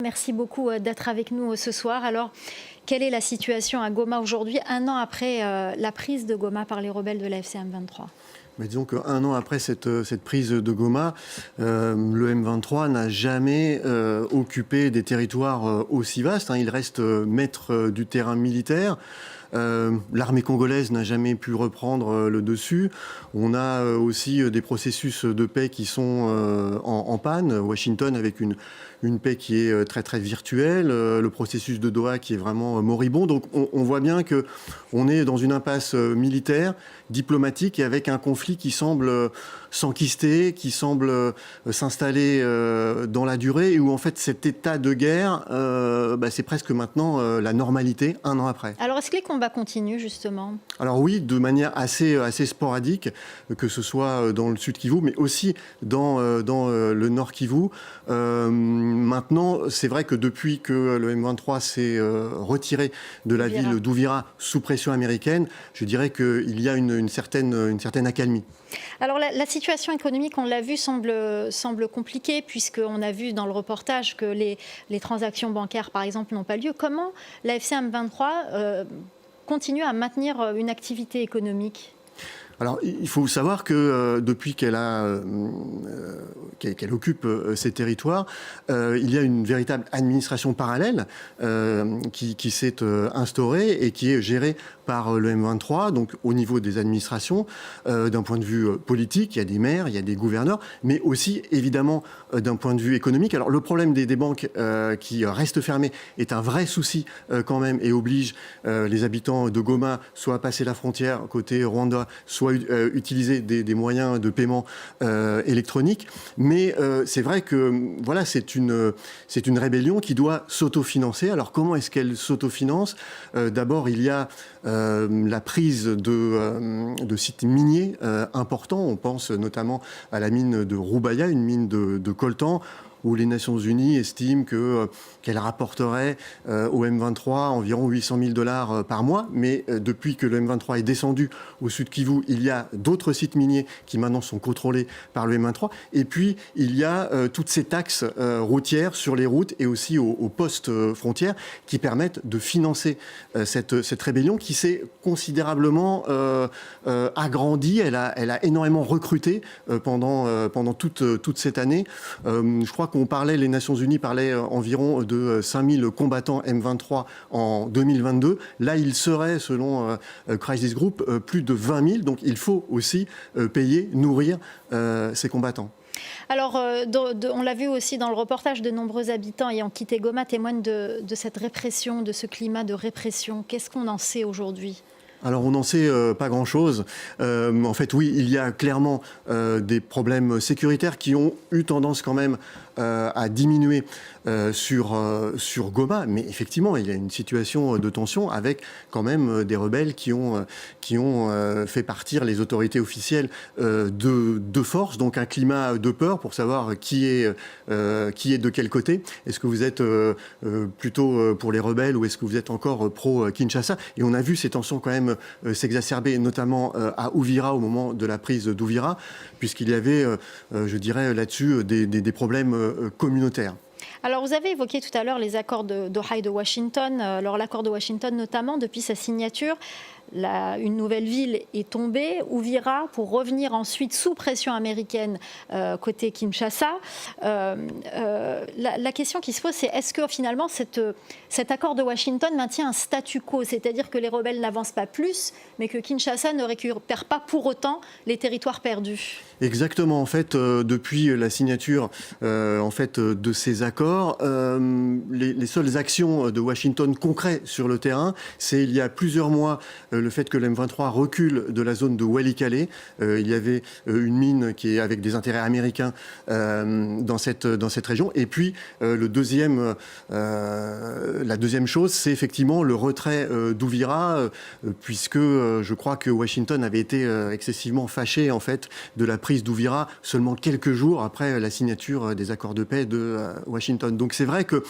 Merci beaucoup d'être avec nous ce soir. Alors, quelle est la situation à Goma aujourd'hui, un an après la prise de Goma par les rebelles de la FCM 23 ? Mais disons qu'un an après cette prise de Goma, le M23 n'a jamais occupé des territoires aussi vastes. Il reste maître du terrain militaire. L'armée congolaise n'a jamais pu reprendre le dessus. On a aussi des processus de paix qui sont en panne. Washington avec une paix qui est très très virtuelle, le processus de Doha qui est vraiment moribond. Donc on voit bien qu'on est dans une impasse militaire, diplomatique et avec un conflit qui semble s'enquister, qui semble s'installer dans la durée et où en fait cet état de guerre, c'est presque maintenant la normalité un an après. Alors est-ce que les combats continuent justement ? Alors oui, de manière assez sporadique, que ce soit dans le sud Kivu, mais aussi dans le nord Kivu. Maintenant, c'est vrai que depuis que le M23 s'est retiré de la ville d'Ouvira sous pression américaine, je dirais qu'il y a une certaine accalmie. Alors la situation économique, on l'a vu, semble compliquée puisqu'on a vu dans le reportage que les transactions bancaires, par exemple, n'ont pas lieu. Comment la FCM 23 continue à maintenir une activité économique ? Alors, il faut savoir que depuis qu'elle occupe ces territoires, il y a une véritable administration parallèle qui s'est instaurée et qui est gérée par le M23, donc au niveau des administrations, d'un point de vue politique, il y a des maires, il y a des gouverneurs, mais aussi évidemment d'un point de vue économique. Alors le problème des banques qui restent fermées est un vrai souci quand même et oblige les habitants de Goma soit à passer la frontière côté Rwanda, soit utiliser des moyens de paiement électroniques. Mais c'est vrai que voilà, c'est une rébellion qui doit s'autofinancer. Alors comment est-ce qu'elle s'autofinance ? D'abord, il y a la prise de sites miniers importants. On pense notamment à la mine de Roubaya, une mine de coltan, où les Nations Unies estiment qu'elle rapporterait au M23 environ 800 000 $ par mois. Mais depuis que le M23 est descendu au sud Kivu, il y a d'autres sites miniers qui maintenant sont contrôlés par le M23. Et puis, il y a toutes ces taxes routières sur les routes et aussi aux postes frontières qui permettent de financer cette rébellion qui s'est considérablement agrandie. Elle a énormément recruté pendant toute cette année. Je crois les Nations Unies parlaient environ de 5000 combattants M23 en 2022. Là, il serait, selon Crisis Group, plus de 20 000. Donc, il faut aussi payer, nourrir ces combattants. Alors, on l'a vu aussi dans le reportage, de nombreux habitants ayant quitté Goma témoignent de cette répression, de ce climat de répression. Qu'est-ce qu'on en sait aujourd'hui ? Alors on n'en sait pas grand-chose. En fait, oui, il y a clairement des problèmes sécuritaires qui ont eu tendance quand même à diminuer sur Goma. Mais effectivement, il y a une situation de tension avec quand même des rebelles qui ont fait partir les autorités officielles de force. Donc un climat de peur pour savoir qui est de quel côté. Est-ce que vous êtes plutôt pour les rebelles ou est-ce que vous êtes encore pro-Kinshasa ? Et on a vu ces tensions quand même s'exacerber, notamment à Uvira au moment de la prise d'Uvira, puisqu'il y avait, je dirais, là-dessus des problèmes communautaires. Alors, vous avez évoqué tout à l'heure les accords de Doha et de Washington. Alors, l'accord de Washington, notamment, depuis sa signature, une nouvelle ville est tombée, Uvira, pour revenir ensuite sous pression américaine côté Kinshasa. La question qui se pose, c'est est-ce que finalement cet accord de Washington maintient un statu quo, c'est-à-dire que les rebelles n'avancent pas plus, mais que Kinshasa ne récupère pas pour autant les territoires perdus ? Exactement. En fait, depuis la signature de ces accords, les seules actions de Washington concrètes sur le terrain, c'est il y a plusieurs mois le fait que le M23 recule de la zone de Walikale. Il y avait une mine qui est avec des intérêts américains dans cette région. Et puis la deuxième chose, c'est effectivement le retrait d'Uvira, puisque je crois que Washington avait été excessivement fâché en fait de la prise d'Uvira seulement quelques jours après la signature des accords de paix de Washington. Donc c'est vrai que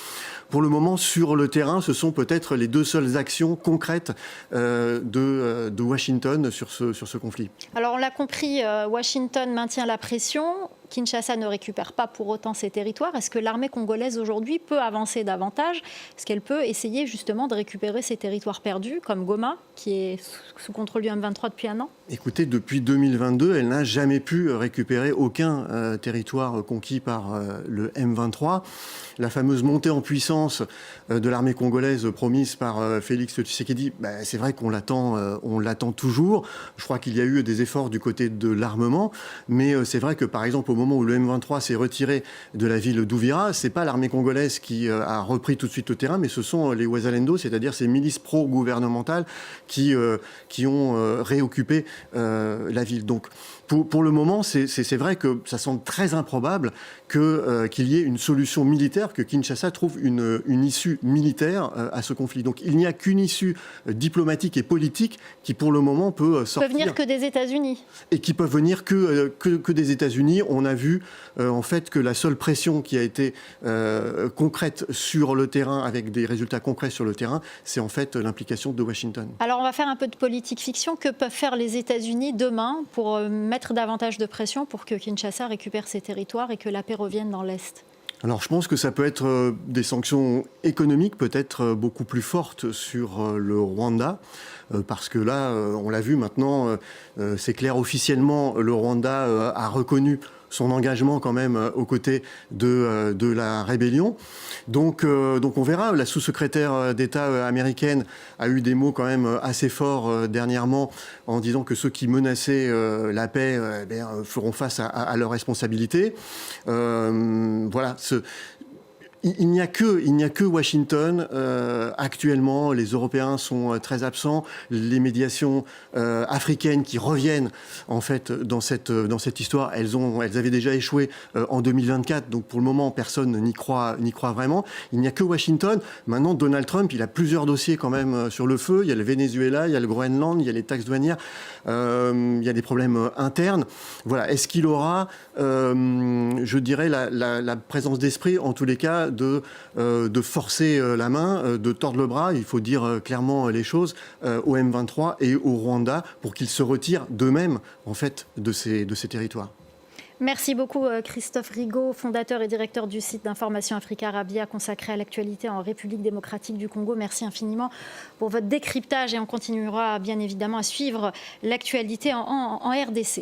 pour le moment, sur le terrain, ce sont peut-être les deux seules actions concrètes de Washington sur ce conflit. Alors on l'a compris, Washington maintient la pression. Kinshasa ne récupère pas pour autant ces territoires, est-ce que l'armée congolaise aujourd'hui peut avancer davantage? Est-ce qu'elle peut essayer justement de récupérer ces territoires perdus, comme Goma, qui est sous contrôle du M23 depuis un an? Écoutez, depuis 2022, elle n'a jamais pu récupérer aucun territoire conquis par le M23. La fameuse montée en puissance de l'armée congolaise promise par Félix Tshisekedi, c'est vrai qu'on l'attend toujours. Je crois qu'il y a eu des efforts du côté de l'armement, mais c'est vrai que par exemple au moment où le M23 s'est retiré de la ville d'Ouvira, c'est pas l'armée congolaise qui a repris tout de suite le terrain, mais ce sont les Wazalendo, c'est-à-dire ces milices pro-gouvernementales qui ont réoccupé la ville. Donc pour le moment, c'est vrai que ça semble très improbable qu'il y ait une solution militaire, que Kinshasa trouve une issue militaire à ce conflit. Donc il n'y a qu'une issue diplomatique et politique qui pour le moment peut sortir. Peuvent venir que des États-Unis. Et qui peuvent venir que des États-Unis. On a vu en fait que la seule pression qui a été concrète sur le terrain, avec des résultats concrets sur le terrain, c'est en fait l'implication de Washington. Alors on va faire un peu de politique fiction. Que peuvent faire les États-Unis demain pour mettre davantage de pression pour que Kinshasa récupère ses territoires et que la paix revienne dans l'Est? Alors je pense que ça peut être des sanctions économiques peut-être beaucoup plus fortes sur le Rwanda, parce que là, on l'a vu maintenant, c'est clair, officiellement, le Rwanda a reconnu son engagement quand même aux côtés de la rébellion. Donc on verra. La sous-secrétaire d'État américaine a eu des mots quand même assez forts dernièrement en disant que ceux qui menaçaient la paix feront face à leurs responsabilités. Voilà. Il n'y a que Washington actuellement. Les Européens sont très absents. Les médiations africaines qui reviennent en fait dans cette histoire, elles avaient déjà échoué en 2024. Donc pour le moment, personne n'y croit vraiment. Il n'y a que Washington. Maintenant, Donald Trump, il a plusieurs dossiers quand même sur le feu. Il y a le Venezuela, il y a le Groenland, il y a les taxes douanières, il y a des problèmes internes. Voilà. Est-ce qu'il aura, je dirais, la présence d'esprit, en tous les cas, de forcer la main, de tordre le bras, il faut dire clairement les choses, au M23 et au Rwanda pour qu'ils se retirent d'eux-mêmes en fait de ces territoires. Merci beaucoup Christophe Rigaud, fondateur et directeur du site d'information Africa Arabia consacré à l'actualité en République démocratique du Congo. Merci infiniment pour votre décryptage et on continuera bien évidemment à suivre l'actualité en RDC.